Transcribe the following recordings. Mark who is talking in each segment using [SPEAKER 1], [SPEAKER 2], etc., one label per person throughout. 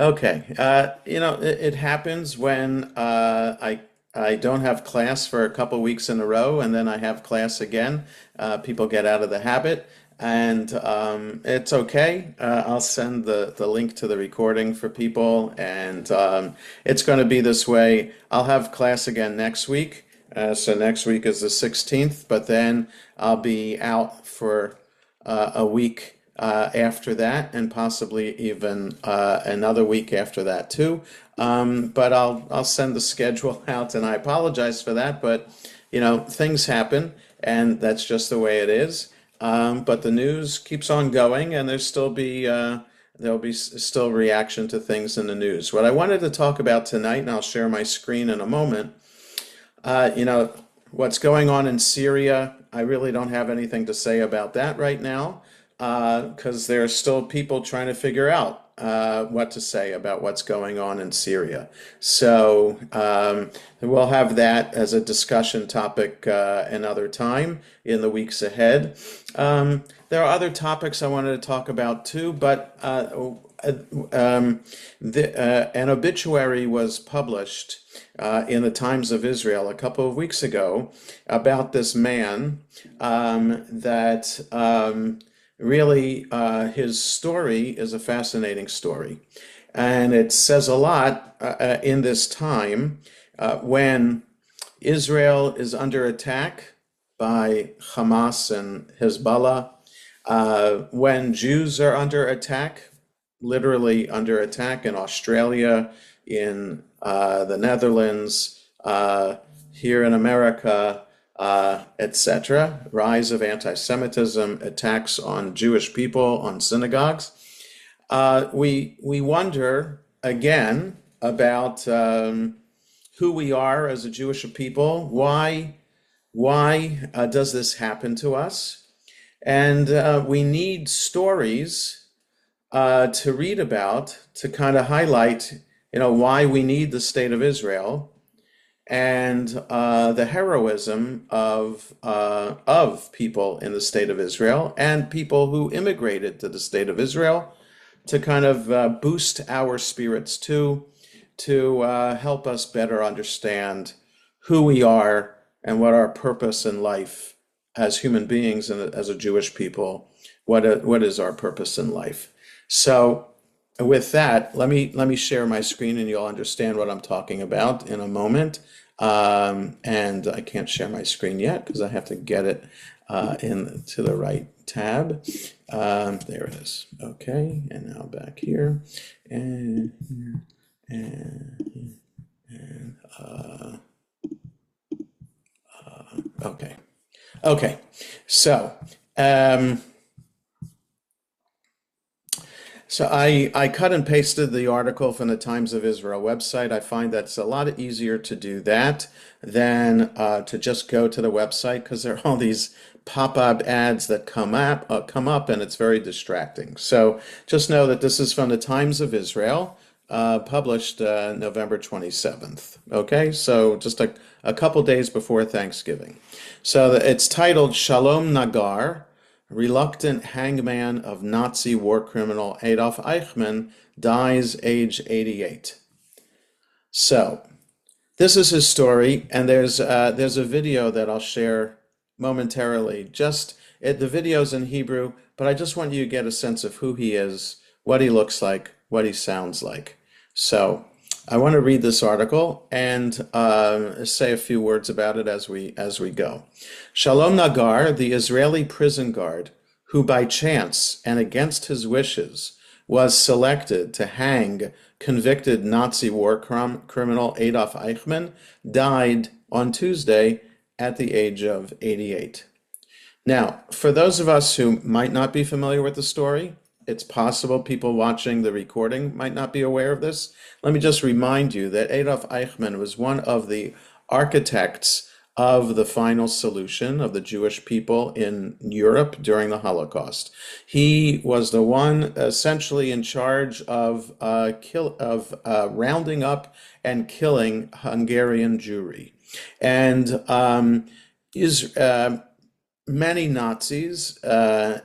[SPEAKER 1] Okay. It happens when I don't have class for a couple weeks in a row, and then I have class again. People get out of the habit, and it's okay. I'll send the link to the recording for people, and it's going to be this way. I'll have class again next week. So next week is the 16th, but then I'll be out for a week after that, and possibly even another week after that too. But I'll send the schedule out, and I apologize for that. But things happen, and that's just the way it is. But the news keeps on going, and there'll be still reaction to things in the news. What I wanted to talk about tonight, and I'll share my screen in a moment. Uh, you know, what's going on in Syria, I really don't have anything to say about that right now, because there are still people trying to figure out what to say about what's going on in Syria. So we'll have that as a discussion topic another time in the weeks ahead. There are other topics I wanted to talk about too, but an obituary was published in the Times of Israel a couple of weeks ago about this man that really his story is a fascinating story. And it says a lot in this time when Israel is under attack by Hamas and Hezbollah, when Jews are under attack, literally under attack in Australia, in the Netherlands, here in America, etc. Rise of anti-Semitism, attacks on Jewish people, on synagogues. We wonder again about who we are as a Jewish people. Why does this happen to us? And we need stories to read about to kind of highlight, why we need the state of Israel and the heroism of people in the state of Israel and people who immigrated to the state of Israel to kind of boost our spirits too, to help us better understand who we are and what our purpose in life as human beings and as a Jewish people, what is our purpose in life. So with that, let me share my screen and you'll understand what I'm talking about in a moment. And I can't share my screen yet because I have to get it into the right tab. There it is. Okay, and now back here and here and okay. Okay, so um, I cut and pasted the article from the Times of Israel website. I find that it's a lot easier to do that than to just go to the website because there are all these pop-up ads that come up, and it's very distracting. So just know that this is from the Times of Israel, published November 27th. Okay, so just a couple days before Thanksgiving. So it's titled Shalom Nagar. Reluctant hangman of Nazi war criminal Adolf Eichmann dies age 88. So, this is his story, and there's a video that I'll share momentarily. The video's in Hebrew, but I just want you to get a sense of who he is, what he looks like, what he sounds like. So, I want to read this article and say a few words about it as we go. Shalom Nagar, the Israeli prison guard, who by chance and against his wishes was selected to hang convicted Nazi war criminal Adolf Eichmann, died on Tuesday at the age of 88. Now, for those of us who might not be familiar with the story, it's possible people watching the recording might not be aware of this. Let me just remind you that Adolf Eichmann was one of the architects of the final solution of the Jewish people in Europe during the Holocaust. He was the one essentially in charge of rounding up and killing Hungarian Jewry. And Many Nazis, by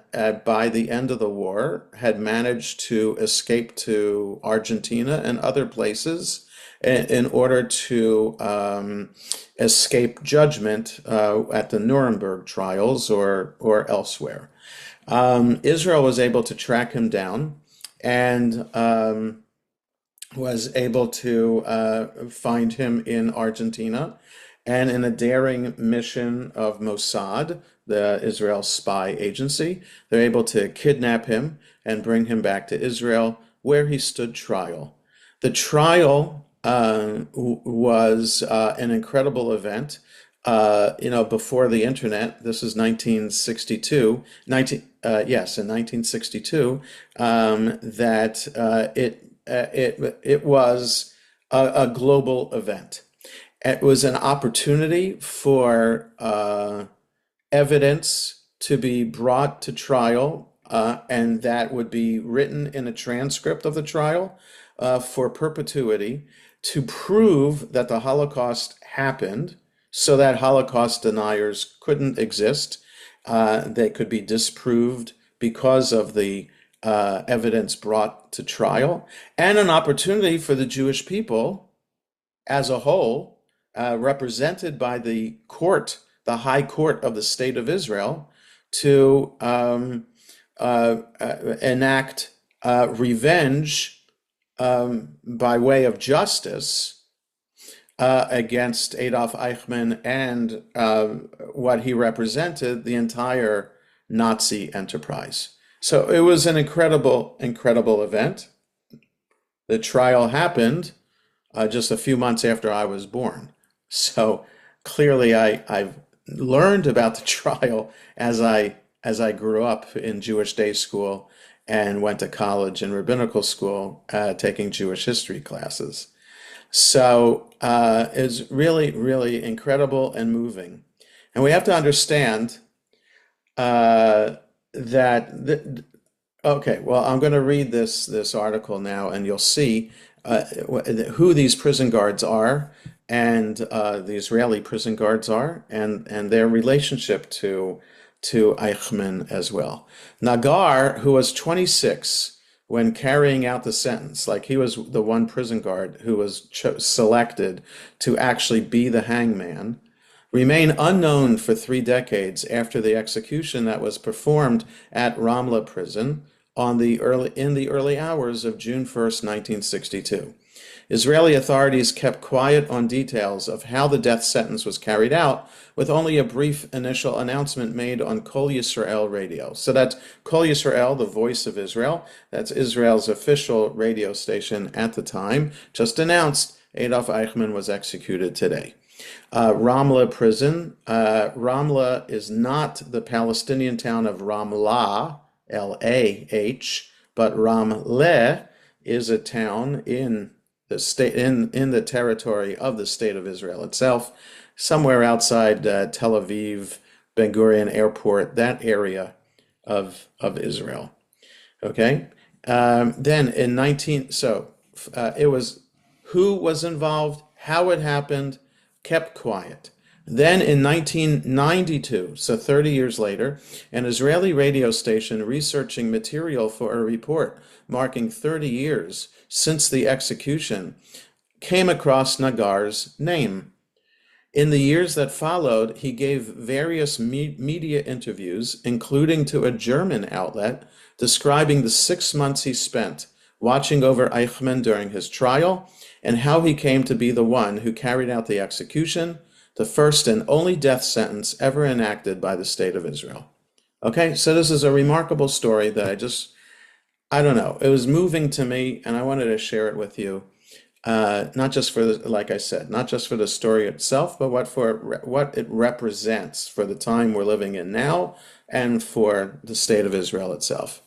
[SPEAKER 1] the end of the war, had managed to escape to Argentina and other places in order to escape judgment at the Nuremberg trials or elsewhere. Israel was able to track him down and was able to find him in Argentina. And in a daring mission of Mossad, the Israel spy agency, they're able to kidnap him and bring him back to Israel, where he stood trial. The trial was an incredible event. Before the internet, this is 1962, yes, in 1962, that it was a global event. It was an opportunity for evidence to be brought to trial, and that would be written in a transcript of the trial for perpetuity to prove that the Holocaust happened so that Holocaust deniers couldn't exist. They could be disproved because of the evidence brought to trial, and an opportunity for the Jewish people as a whole, represented by the court, the High Court of the State of Israel, to enact revenge by way of justice against Adolf Eichmann and what he represented, the entire Nazi enterprise. So it was an incredible, incredible event. The trial happened just a few months after I was born. So clearly I've learned about the trial as I grew up in Jewish day school and went to college and rabbinical school taking Jewish history classes. So it's really, really incredible and moving. And we have to understand that okay, well, I'm going to read this article now, and you'll see who these prison guards are, and the Israeli prison guards are, and their relationship to Eichmann as well. Nagar, who was 26 when carrying out the sentence, like he was the one prison guard who was selected to actually be the hangman, remain unknown for 3 decades after the execution that was performed at Ramla prison in the early hours of June 1st, 1962. Israeli authorities kept quiet on details of how the death sentence was carried out, with only a brief initial announcement made on Kol Yisrael radio. So that's Kol Yisrael, the voice of Israel. That's Israel's official radio station at the time. Just announced Adolf Eichmann was executed today. Ramla prison. Ramla is not the Palestinian town of Ramlah, L-A-H, but Ramleh is a town in the state in the territory of the state of Israel itself, somewhere outside Tel Aviv, Ben Gurion Airport, that area of Israel. Okay, then in 19 so it was who was involved, how it happened, kept quiet. Then in 1992, so 30 years later, an Israeli radio station researching material for a report marking 30 years since the execution came across Nagar's name. In the years that followed, he gave various media interviews, including to a German outlet, describing the 6 months he spent watching over Eichmann during his trial and how he came to be the one who carried out the execution, the first and only death sentence ever enacted by the State of Israel. Okay, so this is a remarkable story that I don't know, it was moving to me, and I wanted to share it with you. Not just for the, like I said, not just for the story itself, but what it represents for the time we're living in now and for the State of Israel itself.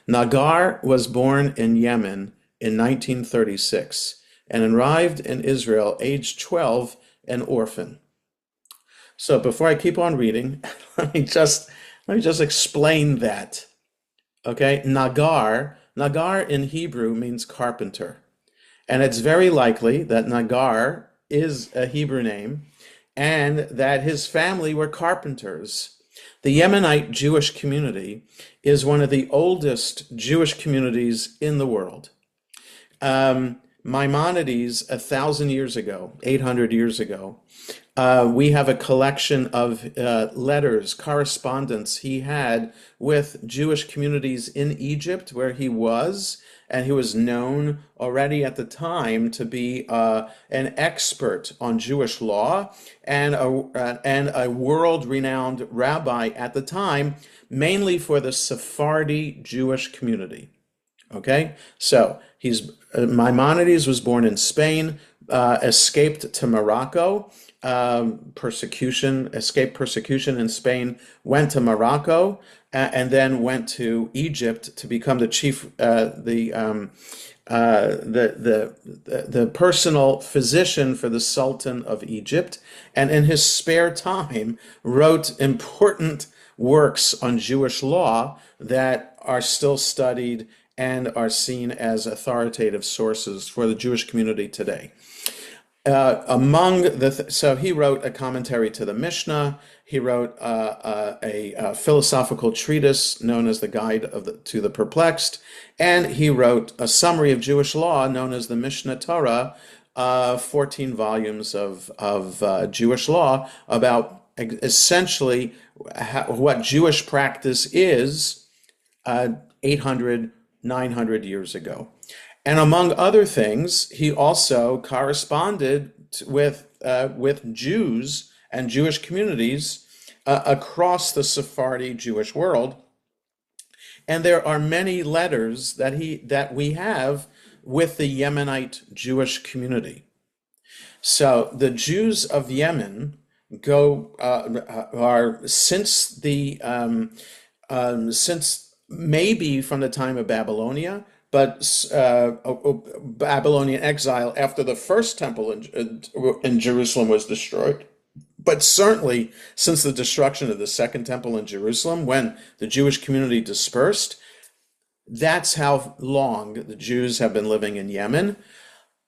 [SPEAKER 1] Nagar was born in Yemen in 1936 and arrived in Israel aged 12, an orphan. So before I keep on reading, let me just explain that. Okay, Nagar in Hebrew means carpenter. And it's very likely that Nagar is a Hebrew name and that his family were carpenters. The Yemenite Jewish community is one of the oldest Jewish communities in the world. Maimonides, 1,000 years ago, 800 years ago, we have a collection of letters, correspondence he had with Jewish communities in Egypt, where he was, and he was known already at the time to be an expert on Jewish law and a world-renowned rabbi at the time, mainly for the Sephardi Jewish community. Okay, so Maimonides was born in Spain, escaped to Morocco, escaped persecution in Spain, went to Morocco, and then went to Egypt to become the chief, the personal physician for the Sultan of Egypt, and in his spare time wrote important works on Jewish law that are still studied and are seen as authoritative sources for the Jewish community today. So he wrote a commentary to the Mishnah. He wrote a philosophical treatise known as the Guide to the Perplexed, and he wrote a summary of Jewish law known as the Mishnah Torah, 14 volumes of Jewish law about essentially what Jewish practice is 800, 900 years ago. And among other things, he also corresponded with Jews and Jewish communities across the Sephardi Jewish world. And there are many letters that we have with the Yemenite Jewish community. So the Jews of Yemen are since maybe from the time of Babylonia, but Babylonian exile after the first temple in Jerusalem was destroyed. But certainly since the destruction of the second temple in Jerusalem, when the Jewish community dispersed, that's how long the Jews have been living in Yemen.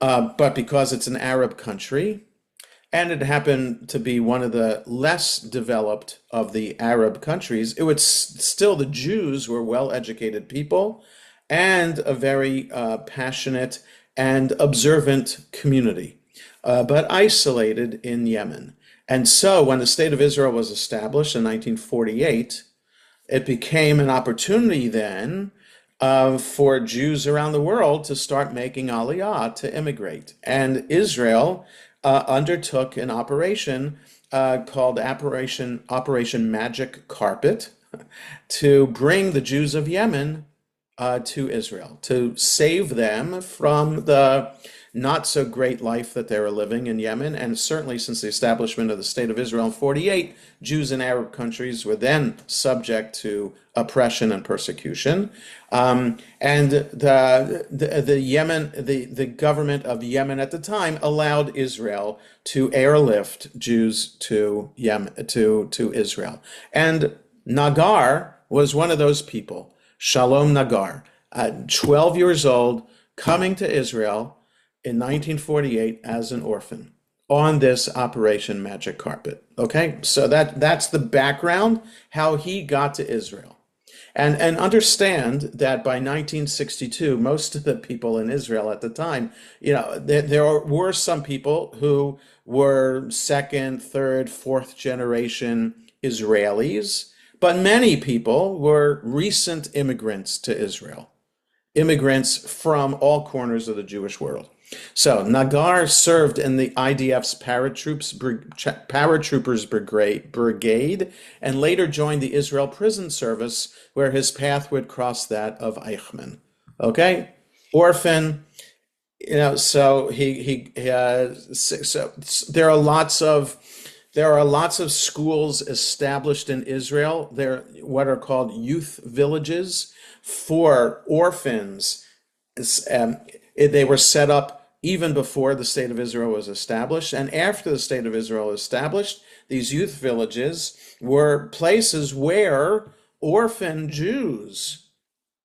[SPEAKER 1] But because it's an Arab country, and it happened to be one of the less developed of the Arab countries, it was still, the Jews were well-educated people and a very passionate and observant community, but isolated in Yemen. And so when the State of Israel was established in 1948, it became an opportunity then for Jews around the world to start making Aliyah, to immigrate. And Israel undertook an operation called Operation Magic Carpet to bring the Jews of Yemen to Israel, to save them from the not so great life that they were living in Yemen. And certainly since the establishment of the State of Israel in 48, Jews in Arab countries were then subject to oppression and persecution. And the government of Yemen at the time allowed Israel to airlift Jews to Yemen, to Israel. And Nagar was one of those people. Shalom Nagar, 12 years old, coming to Israel in 1948 as an orphan on this Operation Magic Carpet. Okay, so that's the background, how he got to Israel. And understand that by 1962, most of the people in Israel at the time, there were some people who were second, third, fourth generation Israelis, but many people were recent immigrants to Israel, immigrants from all corners of the Jewish world. So Nagar served in the IDF's paratroopers brigade and later joined the Israel Prison Service, where his path would cross that of Eichmann. Okay, orphan. So so there are lots of schools established in Israel. They're what are called youth villages for orphans. They were set up even before the State of Israel was established. And after the State of Israel was established, these youth villages were places where orphan Jews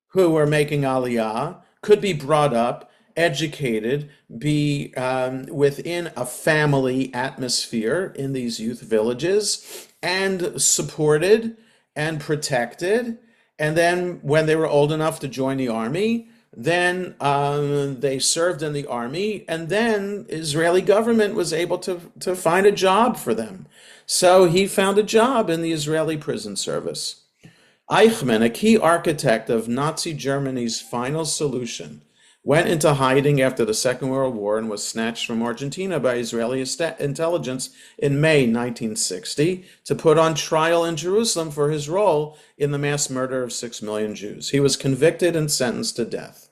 [SPEAKER 1] who were making Aliyah could be brought up, educated, be within a family atmosphere in these youth villages, and supported and protected. And then when they were old enough to join the army, then they served in the army, and then Israeli government was able to find a job for them. So he found a job in the Israeli prison service. Eichmann, a key architect of Nazi Germany's final solution, went into hiding after the Second World War and was snatched from Argentina by Israeli intelligence in May 1960 to put on trial in Jerusalem for his role in the mass murder of 6 million Jews. He was convicted and sentenced to death.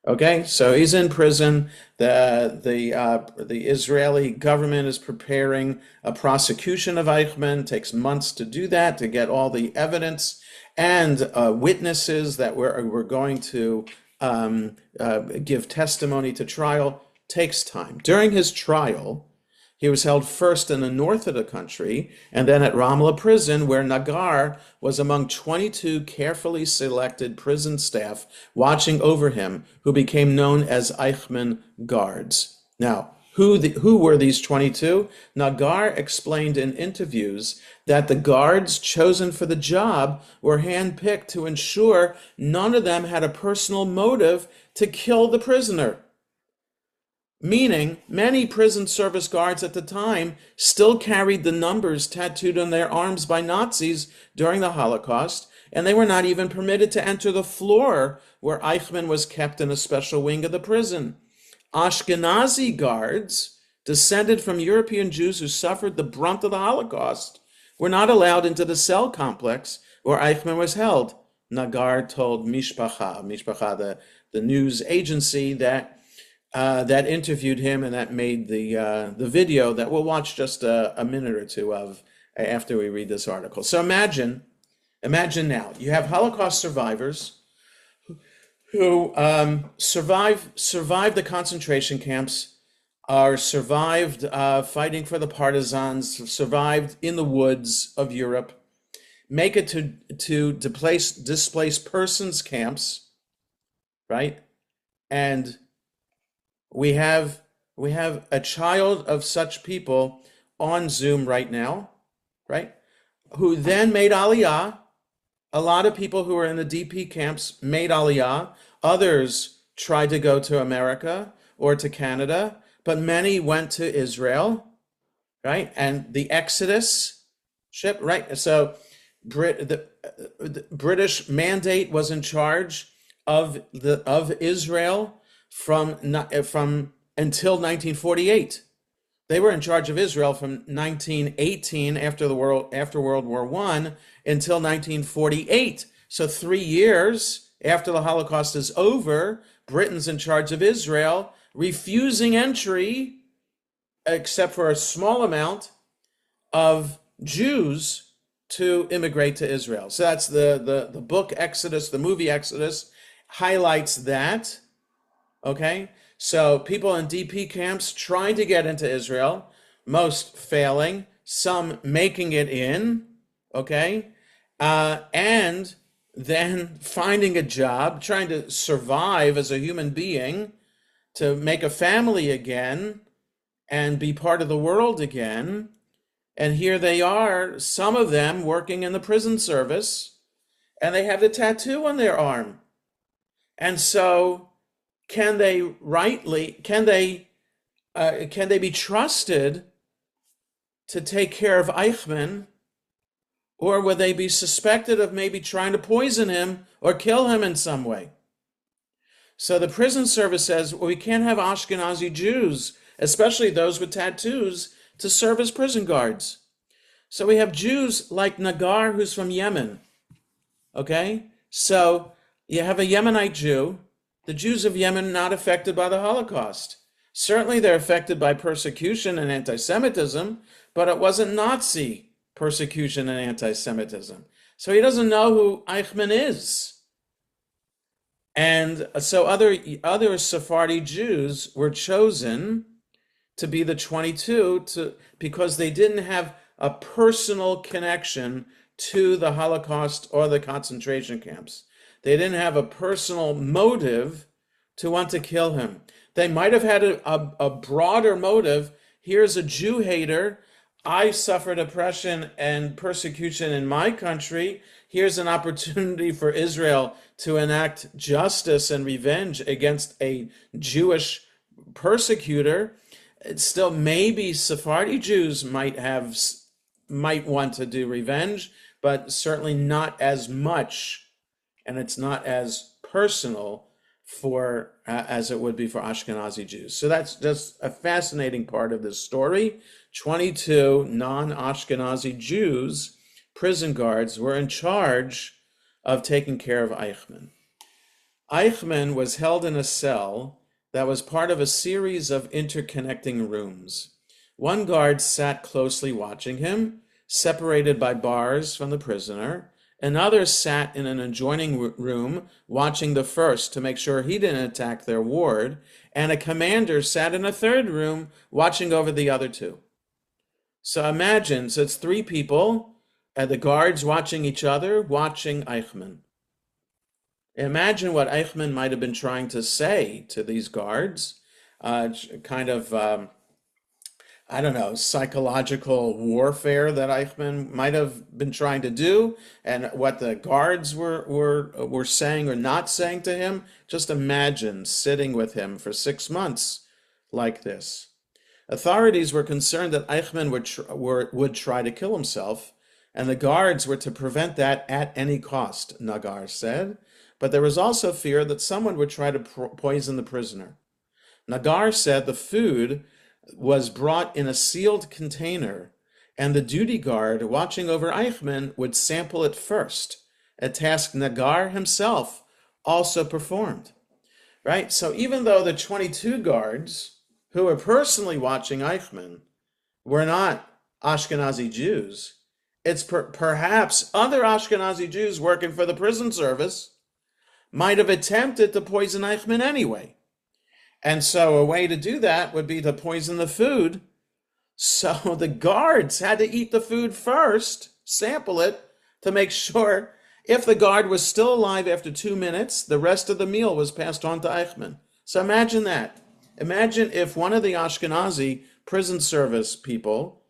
[SPEAKER 1] Okay, so he's in prison. The Israeli government is preparing a prosecution of Eichmann. It takes months to do that, to get all the evidence and witnesses that we're going to give testimony to trial. Takes time. During his trial, he was held first in the north of the country and then at Ramla prison, where Nagar was among 22 carefully selected prison staff watching over him, who became known as Eichmann guards. Now, who were these 22? Nagar explained in interviews that the guards chosen for the job were handpicked to ensure none of them had a personal motive to kill the prisoner. Meaning, many prison service guards at the time still carried the numbers tattooed on their arms by Nazis during the Holocaust, and they were not even permitted to enter the floor where Eichmann was kept in a special wing of the prison. Ashkenazi guards, descended from European Jews who suffered the brunt of the Holocaust, were not allowed into the cell complex where Eichmann was held. Nagar told Mishpacha, the news agency that interviewed him and that made the video that we'll watch just a minute or two of after we read this article. So imagine now you have Holocaust survivors who survived the concentration camps, or survived fighting for the partisans, survived in the woods of Europe, make it to displaced persons camps, right? And we have a child of such people on Zoom right now, right? Who then made Aliyah. A lot of people who were in the DP camps made Aliyah. Others tried to go to America or to Canada, but many went to Israel, right? And the Exodus ship, right? So the British mandate was in charge of Israel from until 1948. They were in charge of Israel from 1918 after World War I until 1948. So 3 years after the Holocaust is over, Britain's in charge of Israel, refusing entry, except for a small amount of Jews to immigrate to Israel. So that's the book Exodus, the movie Exodus highlights that. Okay, so people in DP camps trying to get into Israel, most failing, some making it in, okay, and then finding a job, trying to survive as a human being, to make a family again and be part of the world again. And here they are, some of them working in the prison service, and they have the tattoo on their arm. And so can they be trusted to take care of Eichmann, or will they be suspected of maybe trying to poison him or kill him in some way? So the prison service says, well, we can't have Ashkenazi Jews, especially those with tattoos, to serve as prison guards. So we have Jews like Nagar, who's from Yemen. Okay, so you have a Yemenite Jew. The Jews of Yemen not affected by the Holocaust. Certainly they're affected by persecution and anti-Semitism, but it wasn't Nazi persecution and anti-Semitism. So he doesn't know who Eichmann is. And so other Sephardi Jews were chosen to be the 22 because they didn't have a personal connection to the Holocaust or the concentration camps. They didn't have a personal motive to want to kill him. They might have had a broader motive. Here's a Jew hater. I suffered oppression and persecution in my country. Here's an opportunity for Israel to enact justice and revenge against a Jewish persecutor. It's still, maybe Sephardi Jews might want to do revenge, but certainly not as much, and it's not as personal for as it would be for Ashkenazi Jews. So that's just a fascinating part of this story. 22 non-Ashkenazi Jews, prison guards, were in charge of taking care of Eichmann. Eichmann was held in a cell that was part of a series of interconnecting rooms. One guard sat closely watching him, separated by bars from the prisoner. Another sat in an adjoining room, watching the first to make sure he didn't attack their ward. And a commander sat in a third room, watching over the other two. So imagine, so it's three people, and the guards watching each other, watching Eichmann. Imagine what Eichmann might have been trying to say to these guards, kind of, I don't know, psychological warfare that Eichmann might have been trying to do, and what the guards were saying or not saying to him. Just imagine sitting with him for 6 months like this. Authorities were concerned that Eichmann would try to kill himself, and the guards were to prevent that at any cost, Nagar said. But there was also fear that someone would try to poison the prisoner. Nagar said the food was brought in a sealed container, and the duty guard watching over Eichmann would sample it first, a task Nagar himself also performed. Right? So even though the 22 guards who were personally watching Eichmann were not Ashkenazi Jews, it's perhaps other Ashkenazi Jews working for the prison service might have attempted to poison Eichmann anyway. And so a way to do that would be to poison the food. So the guards had to eat the food first, sample it, to make sure if the guard was still alive after 2 minutes, the rest of the meal was passed on to Eichmann. So imagine that. Imagine if one of the Ashkenazi prison service people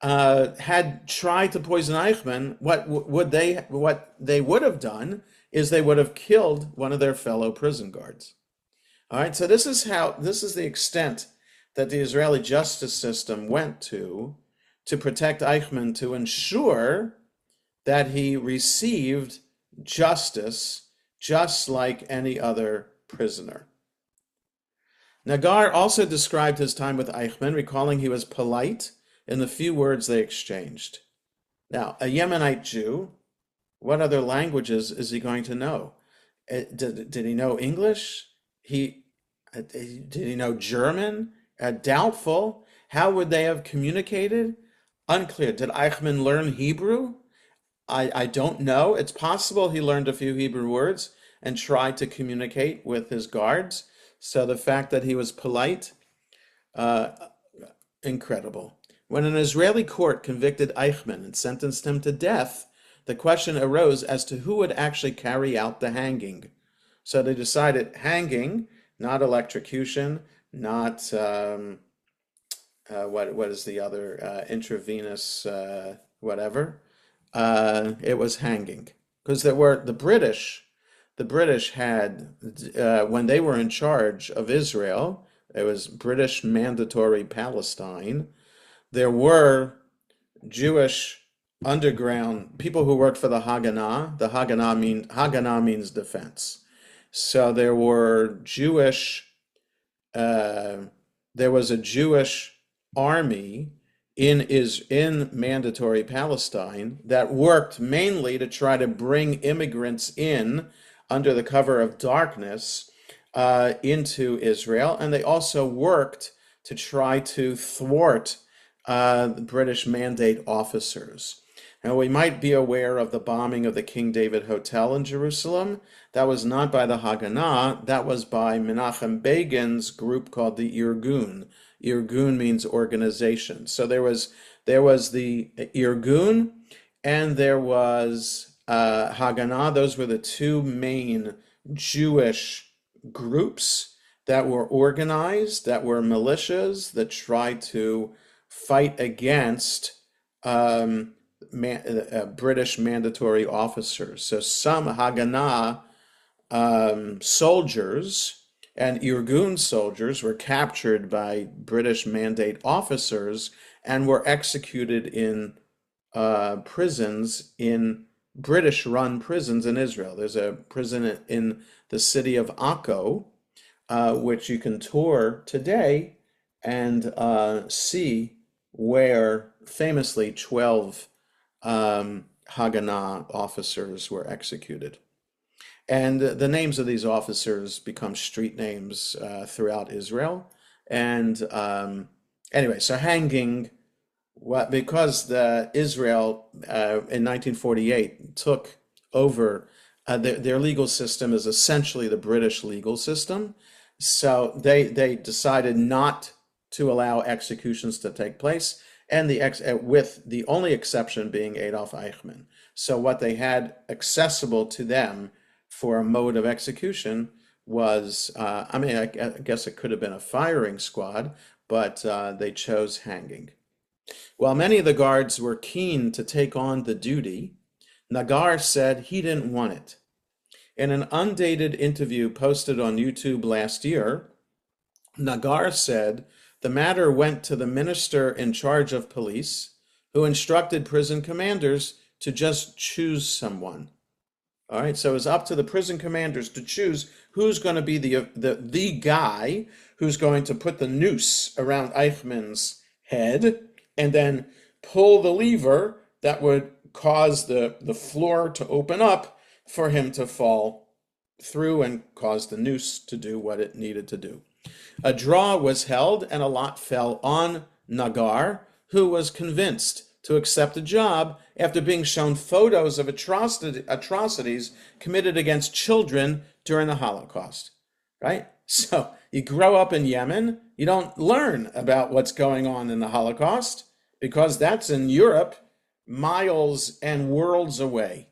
[SPEAKER 1] had tried to poison Eichmann. What they would have done is they would have killed one of their fellow prison guards. All right, so this is the extent that the Israeli justice system went to protect Eichmann, to ensure that he received justice just like any other prisoner. Nagar also described his time with Eichmann, recalling he was polite in the few words they exchanged. Now, a Yemenite Jew, what other languages is he going to know? Did he know English? Did he know German? Doubtful. How would they have communicated? Unclear. Did Eichmann learn Hebrew? I don't know. It's possible he learned a few Hebrew words and tried to communicate with his guards. So the fact that he was polite, incredible. When an Israeli court convicted Eichmann and sentenced him to death, the question arose as to who would actually carry out the hanging. So they decided hanging, not electrocution, not what is the other intravenous whatever. It was hanging because there were the British. The British had when they were in charge of Israel, it was British Mandatory Palestine. There were Jewish underground people who worked for the Haganah. The Haganah means defense. So there were there was a Jewish army in Mandatory Palestine that worked mainly to try to bring immigrants in under the cover of darkness into Israel, and they also worked to try to thwart the British mandate officers. Now, we might be aware of the bombing of the King David Hotel in Jerusalem. That was not by the Haganah, that was by Menachem Begin's group called the Irgun. Irgun means organization. So there was the Irgun and there was Haganah. Those were the two main Jewish groups that were organized, that were militias that tried to fight against um, British mandatory officers. So some Haganah soldiers and Irgun soldiers were captured by British mandate officers and were executed in prisons in British-run prisons in Israel. There's a prison in the city of Akko, which you can tour today and see where famously 12 Haganah officers were executed. And the names of these officers become street names throughout Israel. And anyway, so hanging, because Israel in 1948 took over, their legal system is essentially the British legal system. So they decided not to allow executions to take place, and with the only exception being Adolf Eichmann. So what they had accessible to them for a mode of execution was, I guess it could have been a firing squad, but they chose hanging. While many of the guards were keen to take on the duty, Nagar said he didn't want it. In an undated interview posted on YouTube last year, Nagar said the matter went to the minister in charge of police, who instructed prison commanders to just choose someone. All right, so it's up to the prison commanders to choose who's going to be the guy who's going to put the noose around Eichmann's head and then pull the lever that would cause the floor to open up for him to fall through and cause the noose to do what it needed to do. A draw was held and a lot fell on Nagar, who was convinced to accept the job after being shown photos of atrocities committed against children during the Holocaust, right? So you grow up in Yemen, you don't learn about what's going on in the Holocaust because that's in Europe, miles and worlds away.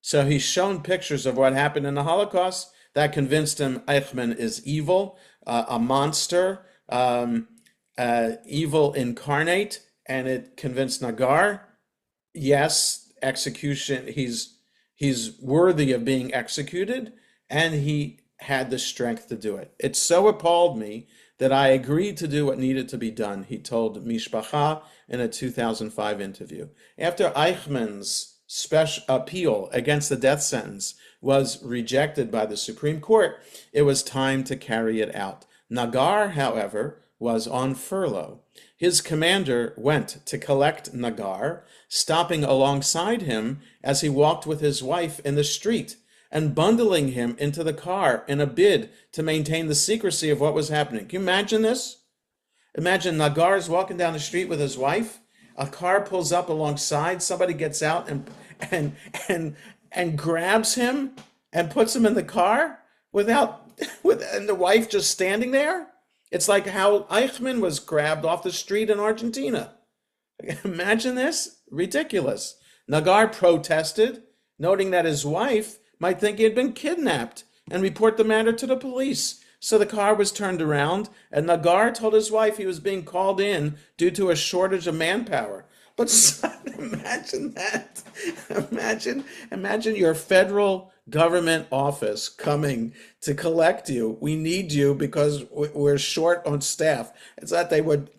[SPEAKER 1] So he's shown pictures of what happened in the Holocaust. That convinced him Eichmann is evil, a monster, evil incarnate, and it convinced Nagar, yes, execution, he's worthy of being executed, and he had the strength to do it. It so appalled me that I agreed to do what needed to be done, he told Mishpacha in a 2005 interview. After Eichmann's special appeal against the death sentence was rejected by the Supreme Court, it was time to carry it out. Nagar, however, was on furlough. His commander went to collect Nagar, stopping alongside him as he walked with his wife in the street and bundling him into the car in a bid to maintain the secrecy of what was happening. Can you imagine this? Imagine Nagar's walking down the street with his wife. A car pulls up alongside. Somebody gets out and grabs him and puts him in the car and the wife just standing there. It's like how Eichmann was grabbed off the street in Argentina. Imagine this. Ridiculous. Nagar protested, noting that his wife might think he had been kidnapped and report the matter to the police. So the car was turned around, and Nagar told his wife he was being called in due to a shortage of manpower. But imagine that. Imagine your federal government office coming to collect you. We need you because we're short on staff. It's that they would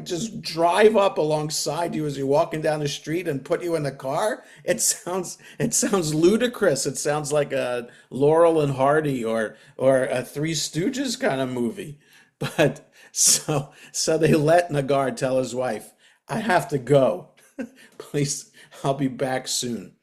[SPEAKER 1] just drive up alongside you as you're walking down the street and put you in the car. It sounds ludicrous. It sounds like a Laurel and Hardy or a Three Stooges kind of movie. But so they let Nagar tell his wife, I have to go. Please, I'll be back soon.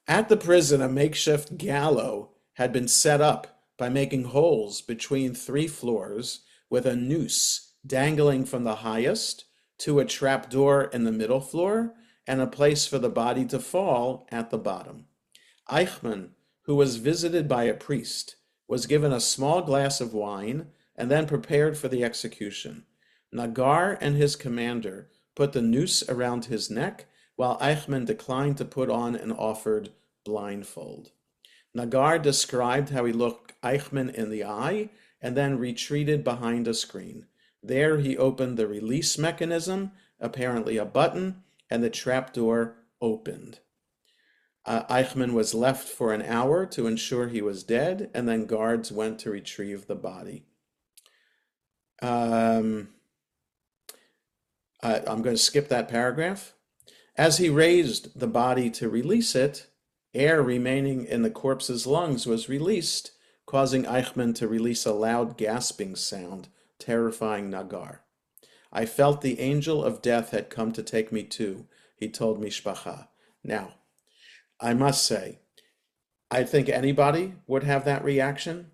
[SPEAKER 1] At the prison, a makeshift gallows had been set up by making holes between 3 floors with a noose dangling from the highest to a trapdoor in the middle floor and a place for the body to fall at the bottom. Eichmann, who was visited by a priest, was given a small glass of wine and then prepared for the execution. Nagar and his commander put the noose around his neck, while Eichmann declined to put on an offered blindfold. Nagar described how he looked Eichmann in the eye and then retreated behind a screen. There he opened the release mechanism, apparently a button, and the trapdoor opened. Eichmann was left for an hour to ensure he was dead, and then guards went to retrieve the body. I'm going to skip that paragraph. As he raised the body to release it, air remaining in the corpse's lungs was released, causing Eichmann to release a loud gasping sound, terrifying Nagar. I felt the angel of death had come to take me too, he told Mishpacha. Now, I must say, I think anybody would have that reaction,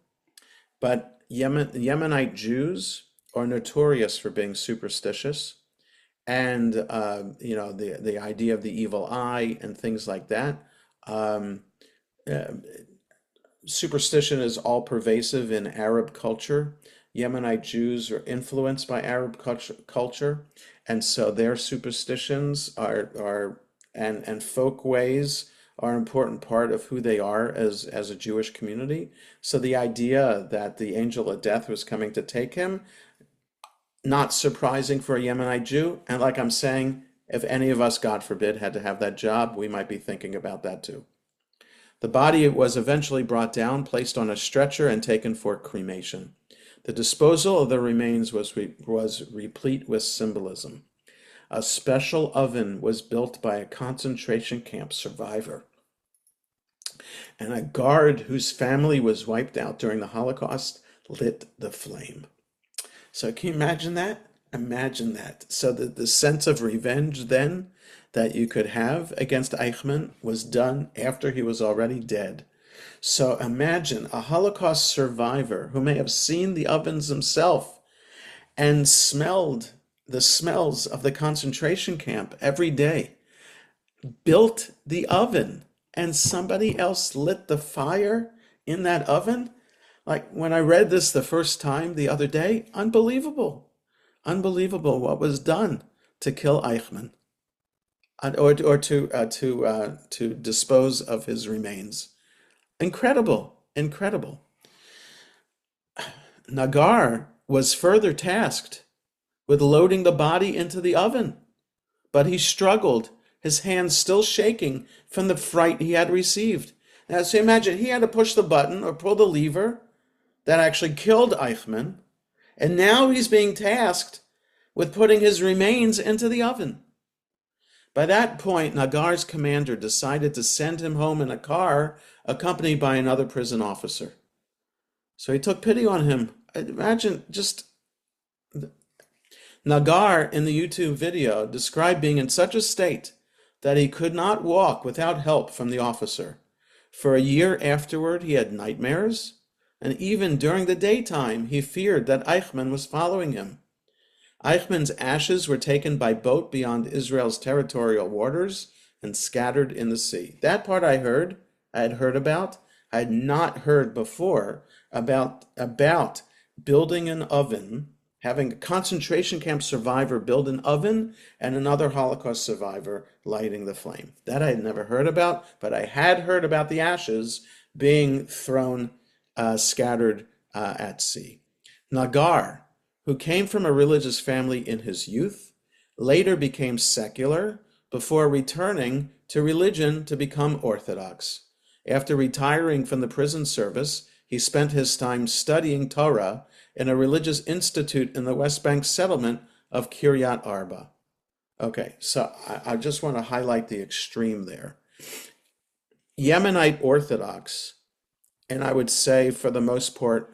[SPEAKER 1] but Yemenite Jews are notorious for being superstitious, and the idea of the evil eye and things like that. Um, uh, Superstition is all pervasive in Arab culture. Yemenite Jews are influenced by Arab culture, and so their superstitions and folk ways are an important part of who they are as a Jewish community. So the idea that the angel of death was coming to take him, not surprising for a Yemenite Jew. And like I'm saying, if any of us, God forbid, had to have that job, we might be thinking about that too. The body was eventually brought down, placed on a stretcher, and taken for cremation. The disposal of the remains was replete with symbolism. A special oven was built by a concentration camp survivor, and a guard whose family was wiped out during the Holocaust lit the flame. So can you imagine that? Imagine that. So the sense of revenge then that you could have against Eichmann was done after he was already dead. So imagine a Holocaust survivor who may have seen the ovens himself and smelled the smells of the concentration camp every day, built the oven, and somebody else lit the fire in that oven. Like when I read this the first time the other day, unbelievable. Unbelievable what was done to kill Eichmann, or to dispose of his remains. Incredible, incredible. Nagar was further tasked with loading the body into the oven, but he struggled, his hands still shaking from the fright he had received. Now, so imagine he had to push the button or pull the lever that actually killed Eichmann, and now he's being tasked with putting his remains into the oven. By that point, Nagar's commander decided to send him home in a car accompanied by another prison officer. So he took pity on him. Imagine just Nagar in the YouTube video described being in such a state that he could not walk without help from the officer. For a year afterward, he had nightmares, and even during the daytime, he feared that Eichmann was following him. Eichmann's ashes were taken by boat beyond Israel's territorial waters and scattered in the sea. That part I had heard about. I had not heard before about building an oven, having a concentration camp survivor build an oven, and another Holocaust survivor lighting the flame. That I had never heard about, but I had heard about the ashes being thrown, scattered at sea. Nagar, who came from a religious family in his youth, later became secular before returning to religion to become Orthodox. After retiring from the prison service, he spent his time studying Torah in a religious institute in the West Bank settlement of Kiryat Arba. Okay, so I just want to highlight the extreme there. Yemenite Orthodox, and I would say for the most part,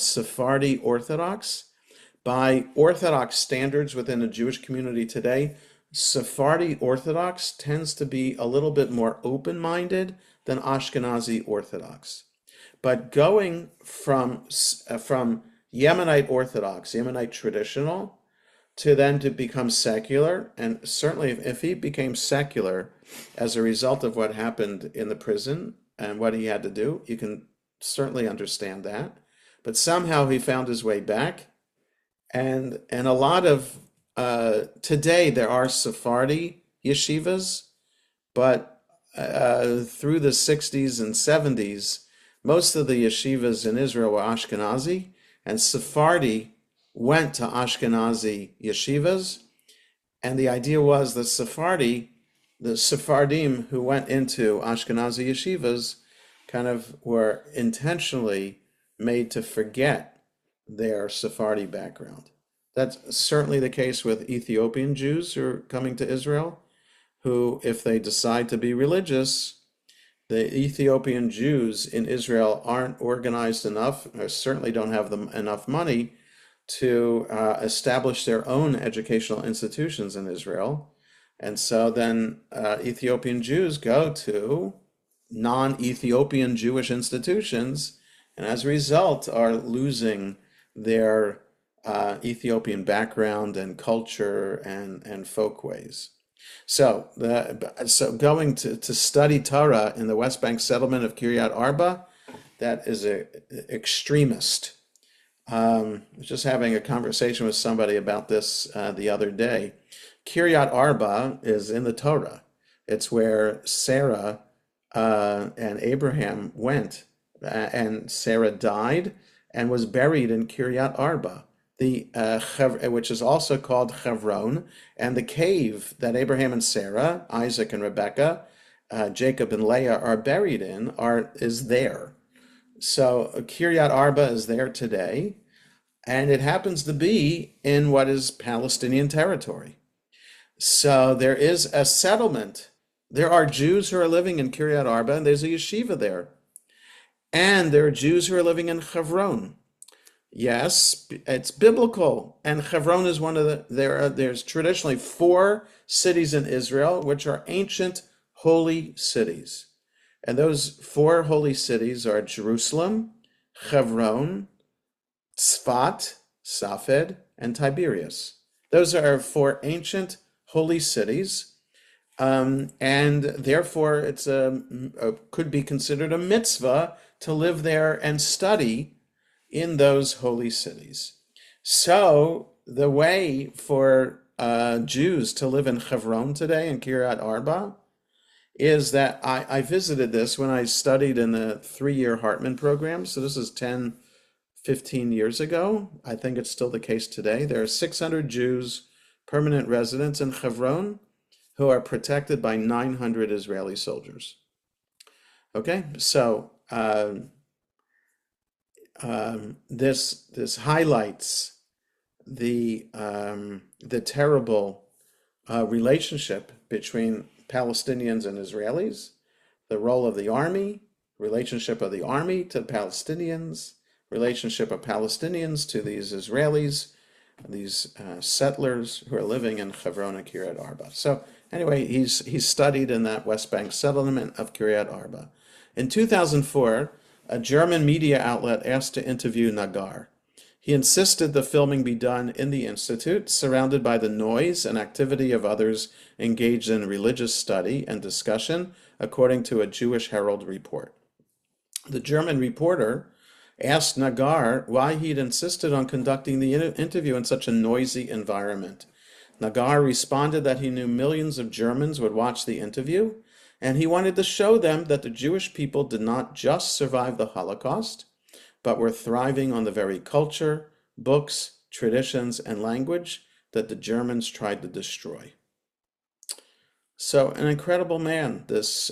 [SPEAKER 1] Sephardi Orthodox, by Orthodox standards within the Jewish community today, Sephardi Orthodox tends to be a little bit more open-minded than Ashkenazi Orthodox. But going from Yemenite Orthodox, Yemenite traditional, to then to become secular, and certainly if he became secular as a result of what happened in the prison and what he had to do, you can certainly understand that. But somehow he found his way back, and a lot of today there are Sephardi yeshivas, but through the 60s and 70s, most of the yeshivas in Israel were Ashkenazi, and Sephardi went to Ashkenazi yeshivas, and the idea was the Sephardim who went into Ashkenazi yeshivas kind of were intentionally made to forget their Sephardi background. That's certainly the case with Ethiopian Jews who are coming to Israel, who, if they decide to be religious, the Ethiopian Jews in Israel aren't organized enough, or certainly don't have enough money to establish their own educational institutions in Israel. And so then Ethiopian Jews go to non-Ethiopian Jewish institutions, and as a result are losing their Ethiopian background and culture and folkways. So going to study Torah in the West Bank settlement of Kiryat Arba, that is a extremist. I was just having a conversation with somebody about this the other day. Kiryat Arba is in the Torah. It's where Sarah and Abraham went, and Sarah died and was buried in Kiryat Arba, which is also called Hebron, and the cave that Abraham and Sarah, Isaac and Rebekah, Jacob and Leah are buried in is there. So Kiryat Arba is there today, and it happens to be in what is Palestinian territory. So there is a settlement. There are Jews who are living in Kiryat Arba, and there's a yeshiva there. And there are Jews who are living in Hebron. Yes, it's biblical, and Hebron is one of there's traditionally 4 cities in Israel which are ancient holy cities. And those 4 holy cities are Jerusalem, Hebron, Tzfat, Safed, and Tiberias. Those are 4 ancient holy cities, and therefore it's could be considered a mitzvah to live there and study in those holy cities. So the way for Jews to live in Hebron today, in Kiryat Arba, is that I visited this when I studied in the 3-year Hartman program. So this is 15 years ago. I think it's still the case today. There are 600 Jews, permanent residents in Hebron, who are protected by 900 Israeli soldiers. Okay, so this highlights the terrible relationship between Palestinians and Israelis, the role of the army, relationship of the army to Palestinians, relationship of Palestinians to these Israelis, these settlers who are living in Hebron and Kiryat Arba. So anyway, he's studied in that West Bank settlement of Kiryat Arba. In 2004, a German media outlet asked to interview Nagar. He insisted the filming be done in the institute, surrounded by the noise and activity of others engaged in religious study and discussion, according to a Jewish Herald report. The German reporter asked Nagar why he'd insisted on conducting the interview in such a noisy environment. Nagar responded that he knew millions of Germans would watch the interview, and he wanted to show them that the Jewish people did not just survive the Holocaust, but were thriving on the very culture, books, traditions, and language that the Germans tried to destroy. So an incredible man, this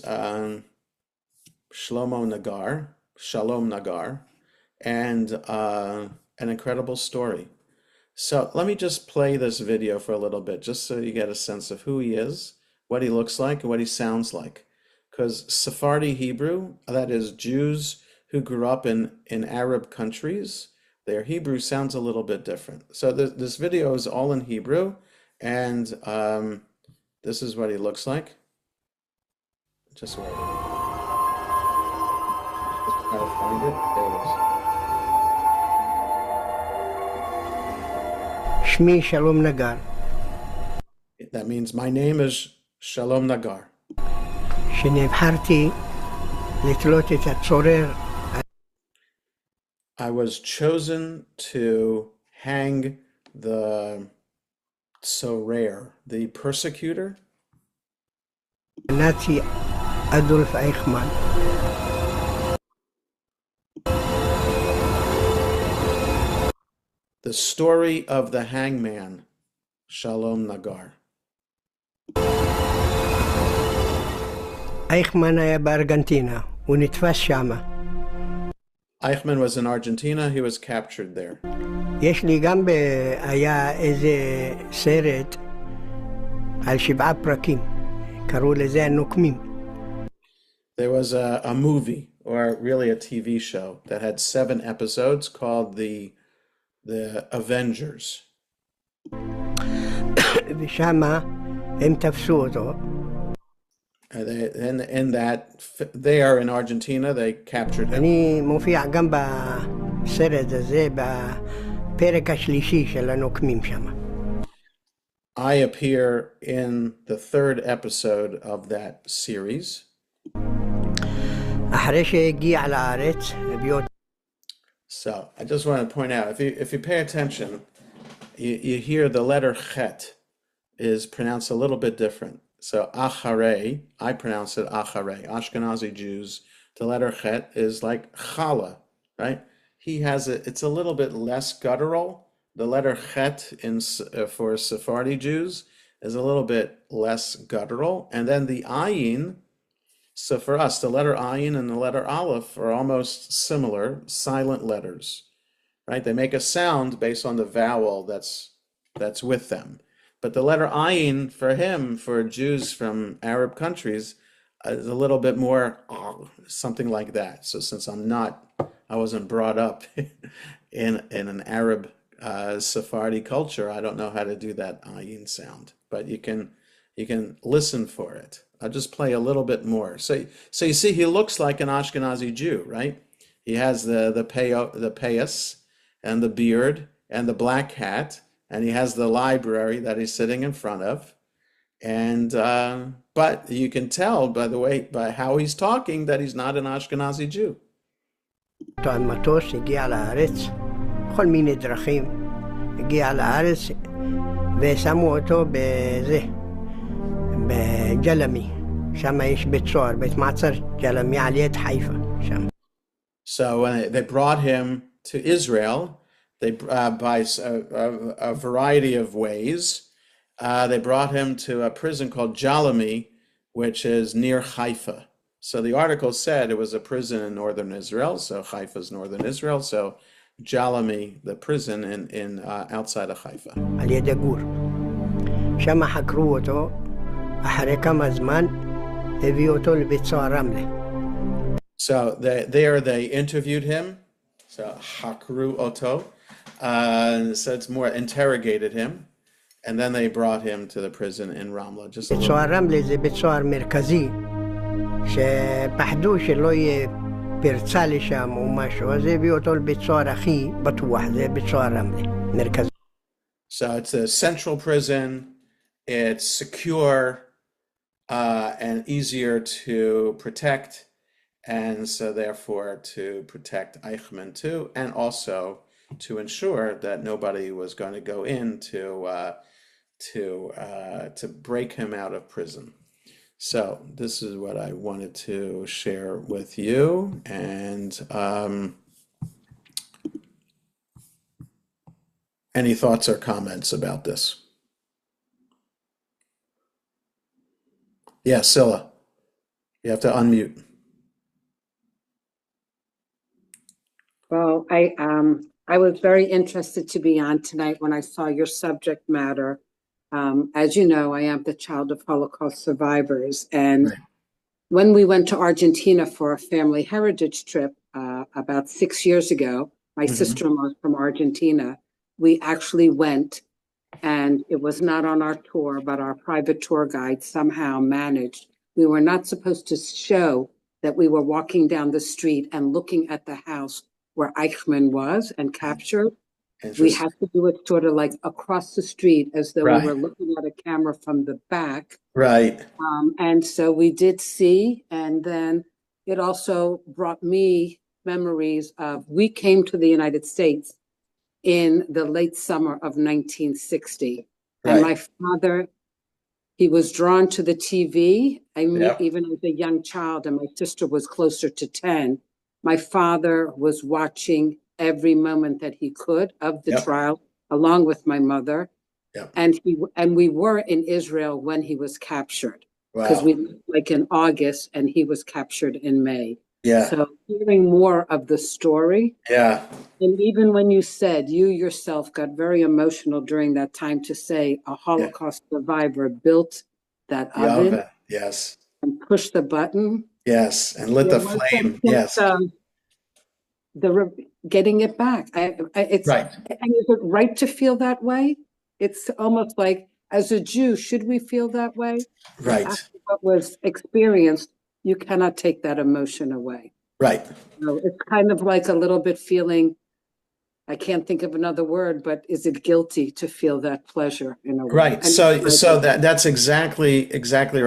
[SPEAKER 1] Shalom Nagar, and an incredible story. So let me just play this video for a little bit, just so you get a sense of who he is, what he looks like, and what he sounds like. Because Sephardi Hebrew, that is Jews who grew up in Arab countries, their Hebrew sounds a little bit different. So this video is all in Hebrew, and this is what he looks like. Just wait. Just try to find it. There it is.
[SPEAKER 2] Shmi Shalom Nagar.
[SPEAKER 1] That means my name is Shalom Nagar.
[SPEAKER 2] שנבחרתי לתלות את הצורר.
[SPEAKER 1] I was chosen to hang the Tzorer, the persecutor,
[SPEAKER 2] Nazi Adolf Eichmann.
[SPEAKER 1] The Story of the Hangman, Shalom Nagar.
[SPEAKER 2] אייכמן היה בארגנטינה, הוא נתפס שמה.
[SPEAKER 1] Eichmann was in Argentina. He was captured there.
[SPEAKER 2] יש לי גם היה איזה סרט על 7 פרקים, קראו לזה הנוקמים.
[SPEAKER 1] There was a movie, or really a TV show, that had 7 episodes called the Avengers.
[SPEAKER 2] ושמה הם תפסו אותו.
[SPEAKER 1] In that, they are in Argentina. They captured him.
[SPEAKER 2] אני מופיע גם בסרט הזה, בפרק השלישי של הנוקמים שמה.
[SPEAKER 1] I appear in the 3rd episode of that series.
[SPEAKER 2] אחרי שהגיע לארץ, הביאו אותו.
[SPEAKER 1] So I just want to point out, if you pay attention, you hear the letter chet is pronounced a little bit different. So acharei, I pronounce it acharei. Ashkenazi Jews, the letter chet is like chala, right? He has it's a little bit less guttural. The letter chet for Sephardi Jews is a little bit less guttural. And then the ayin, so for us, the letter ayin and the letter aleph are almost similar, silent letters, right? They make a sound based on the vowel that's with them. But the letter ayin for him, for Jews from Arab countries, is a little bit more something like that. So since I wasn't brought up in an Arab Sephardi culture, I don't know how to do that ayin sound. But you can listen for it. I'll just play a little bit more. So you see, he looks like an Ashkenazi Jew, right? He has the payas and the beard and the black hat, and he has the library that he's sitting in front of. And but you can tell by how he's talking that he's not an Ashkenazi Jew.
[SPEAKER 2] המטוס הגיע לארץ, בכל מיני דרכים, הגיע לארץ ושמו אותו בג'למי, שם יש בית סוהר, בית מעצר ג'למי על יד חיפה, שם.
[SPEAKER 1] So when they brought him to Israel, they by a variety of ways, they brought him to a prison called Jalami, which is near Haifa. So the article said it was a prison in northern Israel, so Haifa is northern Israel, so Jalami, the prison in outside of Haifa.
[SPEAKER 2] על יד הגור. שם חקרו אותו, אחרי כמה זמן הביאו אותו לבית סוהר רמלה.
[SPEAKER 1] So they interviewed him, so hakru oto, so it's more interrogated him, and then they brought him to the prison in Ramla. Just a
[SPEAKER 2] בית
[SPEAKER 1] little.
[SPEAKER 2] סוהר רמלה זה בית סוהר מרכזי, שפחדו שלא יהיה פרצה לשם או משהו, אז הביאו אותו לבית סוהר הכי בטוח, זה בית סוהר רמלה, מרכזי.
[SPEAKER 1] So it's a central prison, it's secure, and easier to protect, and so therefore to protect Eichmann too, and also to ensure that nobody was going to go in to break him out of prison. So this is what I wanted to share with you, and any thoughts or comments about this? Yeah, Scylla, you have to unmute.
[SPEAKER 3] Well, I was very interested to be on tonight when I saw your subject matter. As you know, I am the child of Holocaust survivors. And
[SPEAKER 1] Right.
[SPEAKER 3] when we went to Argentina for a family heritage trip about 6 years ago, my sister-in-law is from Argentina, we actually went, and it was not on our tour, but our private tour guide somehow managed. We were not supposed to show that we were walking down the street and looking at the house where Eichmann was and captured. We
[SPEAKER 1] Interesting.
[SPEAKER 3] had to do it sort of like across the street, as though
[SPEAKER 1] Right.
[SPEAKER 3] we were looking at a camera from the back.
[SPEAKER 1] Right.
[SPEAKER 3] And so we did see, and then it also brought me memories of, we came to the United States in the late summer of 1960. And my father, he was drawn to the TV.
[SPEAKER 1] Yep.
[SPEAKER 3] Even as a young child, and my sister was closer to 10. My father was watching every moment that he could of the
[SPEAKER 1] Yep.
[SPEAKER 3] trial, along with my mother.
[SPEAKER 1] Yep.
[SPEAKER 3] And we were in Israel when he was captured, because
[SPEAKER 1] Wow.
[SPEAKER 3] we like in August and he was captured in May.
[SPEAKER 1] Yeah.
[SPEAKER 3] So hearing more of the story,
[SPEAKER 1] Yeah.
[SPEAKER 3] and even when you said you yourself got very emotional during that time to say a
[SPEAKER 1] Yeah.
[SPEAKER 3] Holocaust survivor built that
[SPEAKER 1] The
[SPEAKER 3] oven
[SPEAKER 1] oven. Yes.
[SPEAKER 3] and pushed the button,
[SPEAKER 1] Yes. And lit
[SPEAKER 3] there
[SPEAKER 1] the
[SPEAKER 3] was that
[SPEAKER 1] flame.
[SPEAKER 3] sense
[SPEAKER 1] Yes.
[SPEAKER 3] of getting it back. It's,
[SPEAKER 1] Right.
[SPEAKER 3] and is it right to feel that way? It's almost like, as a Jew, should we feel that way? But
[SPEAKER 1] Right.
[SPEAKER 3] after what was experienced, you cannot take that emotion away.
[SPEAKER 1] Right.
[SPEAKER 3] So it's kind of like a little bit feeling, I can't think of another word, but is it guilty to feel that pleasure in a way?
[SPEAKER 1] Right.
[SPEAKER 3] And
[SPEAKER 1] So that's exactly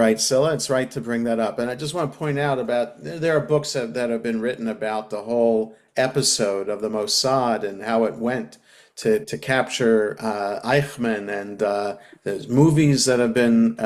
[SPEAKER 1] right, Scylla. It's right to bring that up. And I just want to point out about there are books that have been written about the whole episode of the Mossad and how it went to capture Eichmann, and there's movies that have been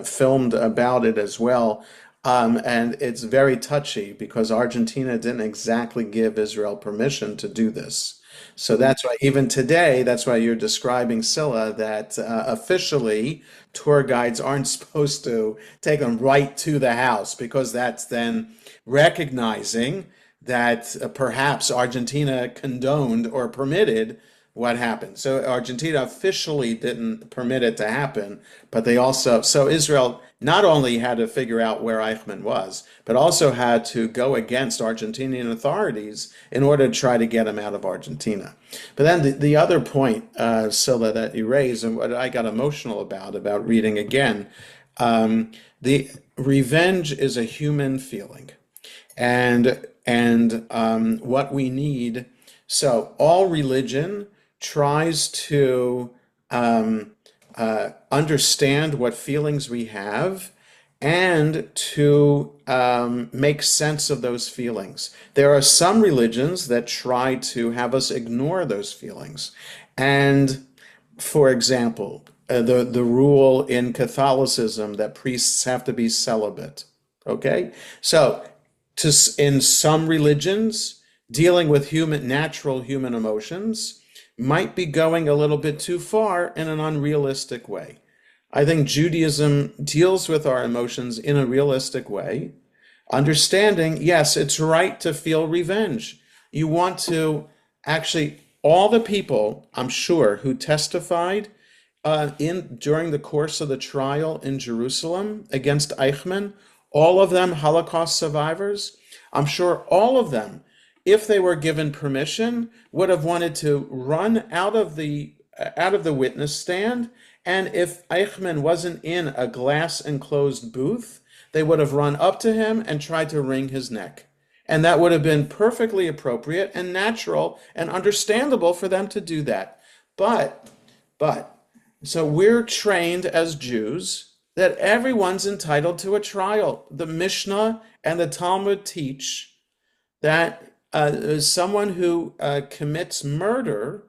[SPEAKER 1] filmed about it as well. And it's very touchy because Argentina didn't exactly give Israel permission to do this. So that's why even today, that's why you're describing, Scylla, that officially tour guides aren't supposed to take them right to the house, because that's then recognizing that perhaps Argentina condoned or permitted what happened. So Argentina officially didn't permit it to happen, but they also, so Israel not only had to figure out where Eichmann was, but also had to go against Argentinian authorities in order to try to get him out of Argentina. But then the other point, Scylla, that you raised, and what I got emotional about reading again, the revenge is a human feeling. And what we need, so all religion tries to understand what feelings we have and to make sense of those feelings. There are some religions that try to have us ignore those feelings. And for example, the rule in Catholicism that priests have to be celibate. Okay? So in some religions, dealing with natural human emotions might be going a little bit too far in an unrealistic way. I think Judaism deals with our emotions in a realistic way, understanding, yes, it's right to feel revenge. You want to actually, all the people, I'm sure, who testified during the course of the trial in Jerusalem against Eichmann, all of them Holocaust survivors, I'm sure all of them, if they were given permission, would have wanted to run out of the witness stand. And if Eichmann wasn't in a glass enclosed booth, they would have run up to him and tried to wring his neck. And that would have been perfectly appropriate and natural and understandable for them to do that. But, so we're trained as Jews that everyone's entitled to a trial. The Mishnah and the Talmud teach that someone who commits murder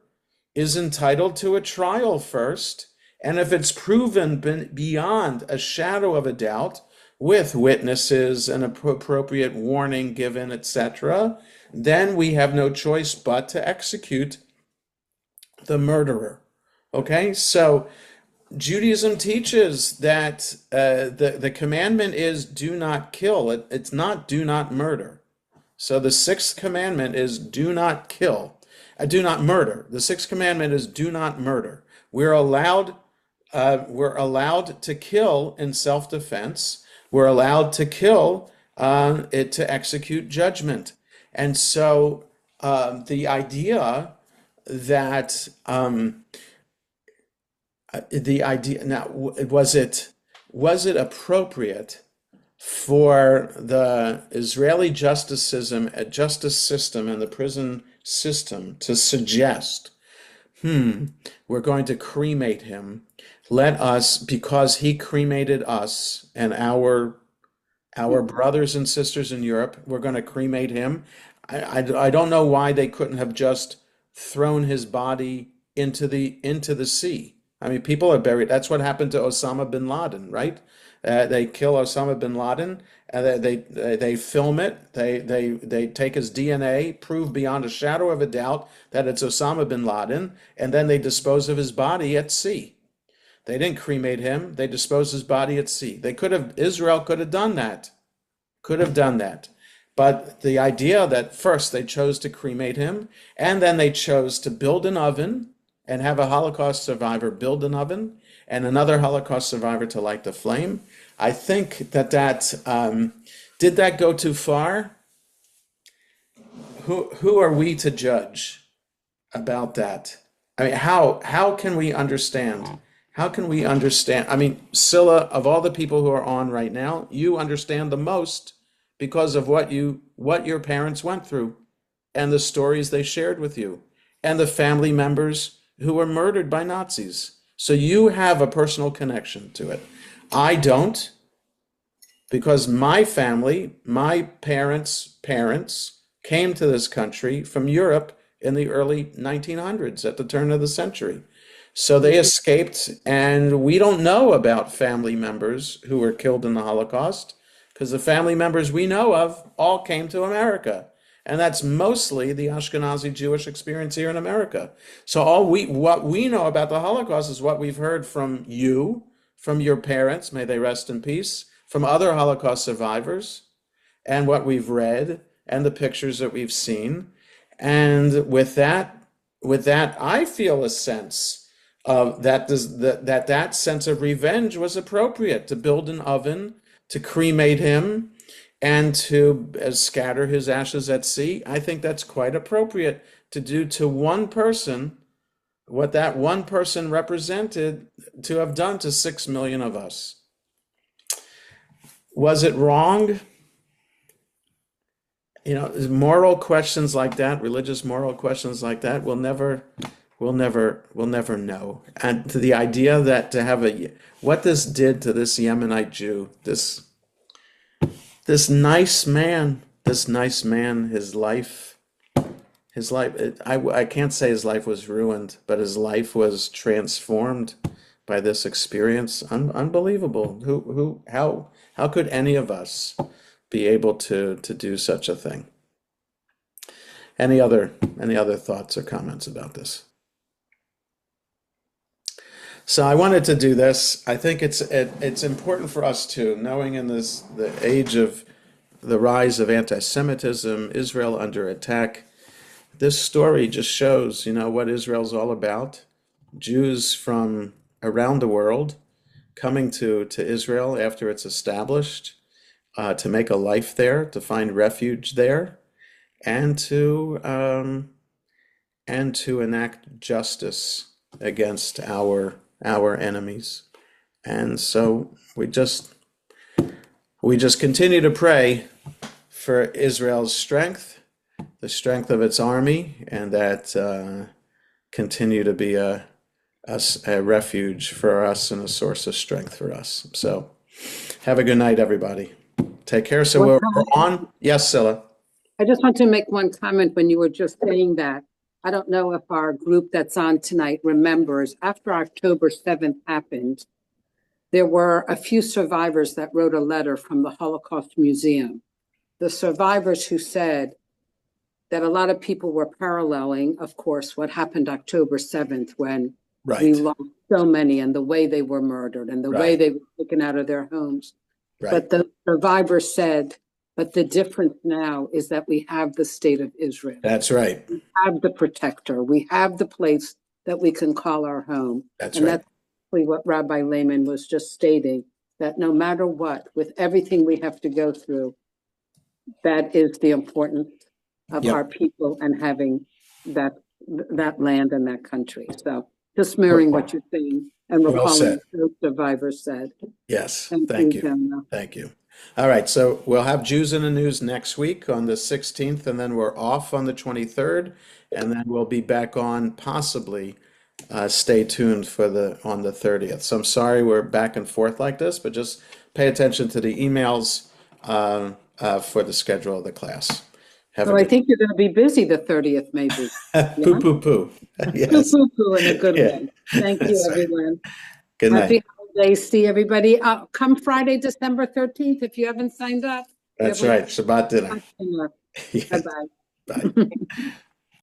[SPEAKER 1] is entitled to a trial first, and if it's proven beyond a shadow of a doubt, with witnesses and appropriate warning given, etc., then we have no choice but to execute the murderer. Okay, so Judaism teaches that the commandment is do not kill. It's not do not murder. So the sixth commandment is do not kill. Do not murder. The sixth commandment is do not murder. We're allowed to kill in self-defense. We're allowed to kill to execute judgment. And so the idea that now, was it appropriate for the Israeli justice system and the prison system to suggest, we're going to cremate him. Let us, because he cremated us and our brothers and sisters in Europe, we're going to cremate him. I don't know why they couldn't have just thrown his body into the sea. I mean, people are buried. That's what happened to Osama bin Laden, right? They kill Osama bin Laden, And they film it. They take his DNA, prove beyond a shadow of a doubt that it's Osama bin Laden, and then they dispose of his body at sea. They didn't cremate him. They disposed his body at sea. Israel could have done that. Could have done that. But the idea that first they chose to cremate him, and then they chose to build an oven and have a Holocaust survivor build an oven and another Holocaust survivor to light the flame. I think that did that go too far? Who are we to judge about that? I mean, how can we understand? How can we understand? I mean, Scylla, of all the people who are on right now, you understand the most because of what your parents went through and the stories they shared with you and the family members who were murdered by Nazis. So you have a personal connection to it. I don't, because my family, my parents' parents came to this country from Europe in the early 1900s at the turn of the century. So they escaped, and we don't know about family members who were killed in the Holocaust because the family members we know of all came to America. And that's mostly the Ashkenazi Jewish experience here in America. So what we know about the Holocaust is what we've heard from you, from your parents, may they rest in peace, from other Holocaust survivors, and what we've read and the pictures that we've seen. And with that, I feel a sense of that sense of revenge was appropriate, to build an oven, to cremate him, and to scatter his ashes at sea. I think that's quite appropriate to do to one person what that one person represented to have done to 6 million of us. Was it wrong? You know, moral questions like that, religious moral questions like that, we'll never know. And to the idea that to have what this did to this Yemenite Jew, this nice man, his life, I can't say his life was ruined, but his life was transformed by this experience. Unbelievable. How could any of us be able to do such a thing? Any other thoughts or comments about this? So I wanted to do this. I think it's important for us to, knowing in the age of the rise of anti-Semitism, Israel under attack, this story just shows, what Israel's all about. Jews from around the world coming to Israel after it's established, to make a life there, to find refuge there, and to enact justice against our enemies. And so we just continue to pray for Israel's strength, the strength of its army, and that continue to be a refuge for us and a source of strength for us. So have a good night, everybody. Take care. So we're on. Yes, Scylla.
[SPEAKER 3] I just want to make one comment when you were just saying that. I don't know if our group that's on tonight remembers, after October 7th happened, there were a few survivors that wrote a letter from the Holocaust Museum. The survivors who said that a lot of people were paralleling, of course, what happened October 7th when we lost so many, and the way they were murdered and the way they were taken out of their homes. But the survivors said, but the difference now is that we have the state of Israel.
[SPEAKER 1] That's right.
[SPEAKER 3] We have the protector. We have the place that we can call our home.
[SPEAKER 1] That's right.
[SPEAKER 3] That's what Rabbi Lehman was just stating, that no matter what, with everything we have to go through, that is the importance of our people and having that land and that country. So just mirroring what you're saying and recalling what those survivors said.
[SPEAKER 1] Yes, thank you. Thank you. All right, so we'll have Jews in the News next week on the 16th, and then we're off on the 23rd, and then we'll be back on possibly. Stay tuned on the 30th. So I'm sorry we're back and forth like this, but just pay attention to the emails for the schedule of the class.
[SPEAKER 3] I think you're going to be busy the 30th, maybe.
[SPEAKER 1] Poo. Yes.
[SPEAKER 3] Poo in a good way. Thank you, everyone.
[SPEAKER 1] Good night.
[SPEAKER 3] Happy holidays. holiday. See everybody. Come Friday, December 13th, if you haven't signed up.
[SPEAKER 1] That's right. Shabbat dinner.
[SPEAKER 3] Dinner.
[SPEAKER 1] Yes.
[SPEAKER 3] Bye-bye.
[SPEAKER 1] Bye.